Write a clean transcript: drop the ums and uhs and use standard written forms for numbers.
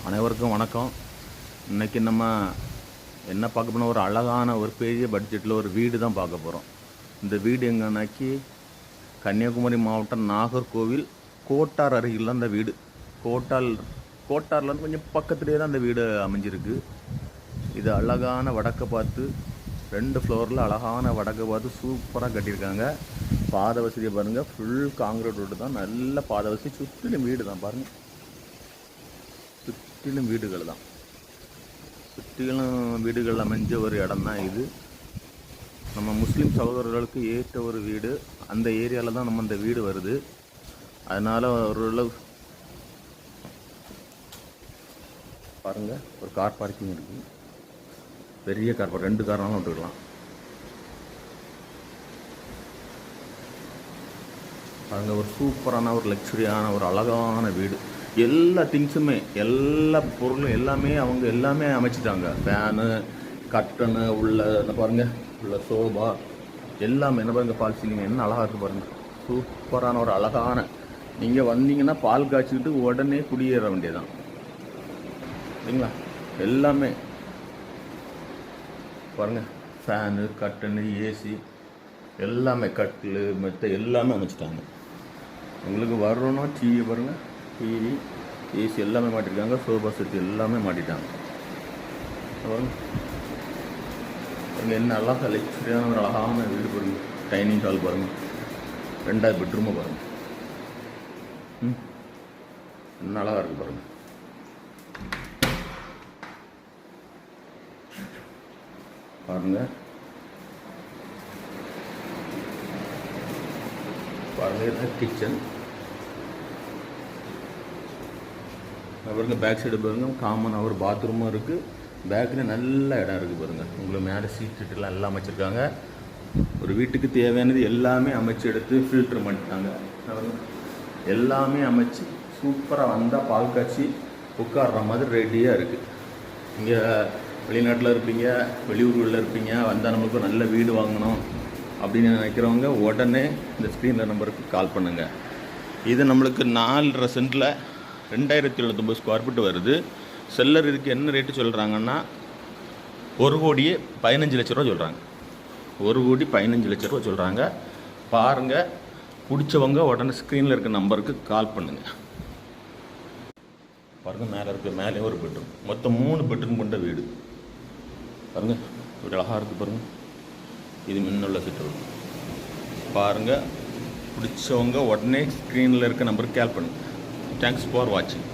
அனைவருக்கும் வணக்கம். இன்றைக்கி நம்ம என்ன பார்க்க போனால் ஒரு அழகான ஒரு பெரிய பட்ஜெட்டில் ஒரு வீடு தான் பார்க்க போகிறோம். இந்த வீடு எங்கன்னாக்கி கன்னியாகுமரி மாவட்டம் நாகர்கோவில் கோட்டார் அருகில் தான் இந்த வீடு. கோட்டார்லேருந்து கொஞ்சம் பக்கத்துலேயே தான் இந்த வீடு அமைஞ்சிருக்கு. இது அழகான வடக்கை பார்த்து 2 ஃப்ளோரில் அழகான வடக்கை பார்த்து சூப்பராக கட்டியிருக்காங்க. பாதை வசதியை பாருங்கள், ஃபுல் காங்கிரீட் ரோடு தான், நல்ல பாதை வசதி. சுற்றிலும் வீடு தான் பாருங்கள், சுற்றிலும் வீடுகள் தான், சுற்றிலும் வீடுகள் அமைஞ்ச ஒரு இடம் தான் இது. நம்ம முஸ்லீம் சகோதரர்களுக்கு ஏற்ற ஒரு வீடு. அந்த ஏரியாவில் தான் நம்ம இந்த வீடு வருது. அதனால் ஓரளவு பாருங்கள், ஒரு கார் பார்க்கிங் இருக்குது, பெரிய கார் 2 கார்னாலும் விட்டுக்கலாம். பாருங்கள், ஒரு சூப்பரான ஒரு லக்ஸரியான ஒரு அழகான வீடு. எல்லா திங்ஸுமே, எல்லா பொருளும் எல்லாமே அவங்க எல்லாமே அமைச்சிட்டாங்க. ஃபேனு, கட்டனு, உள்ள பாருங்கள், உள்ள சோபா எல்லாமே என்ன பாருங்கள், பால் சீலிங் என்ன அழகாக இருக்குது பாருங்கள். சூப்பரான ஒரு அழகான, நீங்கள் வந்தீங்கன்னா பால் காய்ச்சிக்கிட்டு உடனே குடியேற வேண்டியதான் இல்லைங்களா. எல்லாமே பாருங்கள், ஃபேனு, கட்டனு, ஏசி எல்லாமே, கட்டில், மெத்தை எல்லாமே அமைச்சிட்டாங்க. உங்களுக்கு வரணும்னா டிவி பாருங்கள், டிவி, ஏசி எல்லாமே மாட்டிருக்காங்க. சோஃபா செட் எல்லாமே மாட்டிட்டாங்க. பாருங்கள், என்ன அழகாக லக்ஸரியான ஒரு அழகான வீடு பாருங்கள். டைனிங் ஹால் பாருங்கள், 2வது பெட்ரூமை பாருங்கள், என்ன அழகாக இருக்குது பாருங்கள். பாருங்கள் பாருங்கள், கிச்சன் பாருங்கள். பேக் சைடு பாருங்கள், காமனாக ஒரு பாத்ரூமும் இருக்குது. பேக்கில் நல்ல இடம் இருக்குது பாருங்கள். உங்களுக்கு மேலே சீட்டுலாம் எல்லாம் அமைச்சிருக்காங்க. ஒரு வீட்டுக்கு தேவையானது எல்லாமே அமைச்சு எடுத்து ஃபில்ட்ரு பண்ணிட்டாங்க. எல்லாமே அமைச்சு சூப்பராக வந்தால் பால் காய்ச்சி உட்கார்ற மாதிரி ரெடியாக இருக்குது. இங்கே வெளிநாட்டில் இருப்பீங்க, வெளியூர்களில் இருப்பீங்க, வந்தால் நம்மளுக்கு நல்ல வீடு வாங்கணும் அப்படின்னு நினைக்கிறவங்க உடனே இந்த ஸ்க்ரீனில் நம்பருக்கு கால் பண்ணுங்கள். இது நம்மளுக்கு 4.5 சென்ட்டில் 2750 ஸ்கொயர் ஃபீட் வருது. செல்லர் இதுக்கு என்ன ரேட்டு சொல்கிறாங்கன்னா 1,15,00,000 சொல்கிறாங்க. 1,15,00,000 சொல்கிறாங்க. பாருங்கள், பிடிச்சவங்க உடனே ஸ்க்ரீனில் இருக்க நம்பருக்கு கால் பண்ணுங்கள். பாருங்கள், மேலே இருக்குது, மேலே ஒரு பெட்ரூம், மொத்தம் 3 பெட்ரூம் கொண்ட வீடு பாருங்கள். ஒரு அழகாக இருக்குது பாருங்கள். இது முன்னுள்ள சிட்டு பாருங்கள். பிடிச்சவங்க உடனே ஸ்க்ரீனில் இருக்க நம்பருக்கு கால் பண்ணுங்கள். தேங்க்ஸ் ஃபார் வாட்சிங்.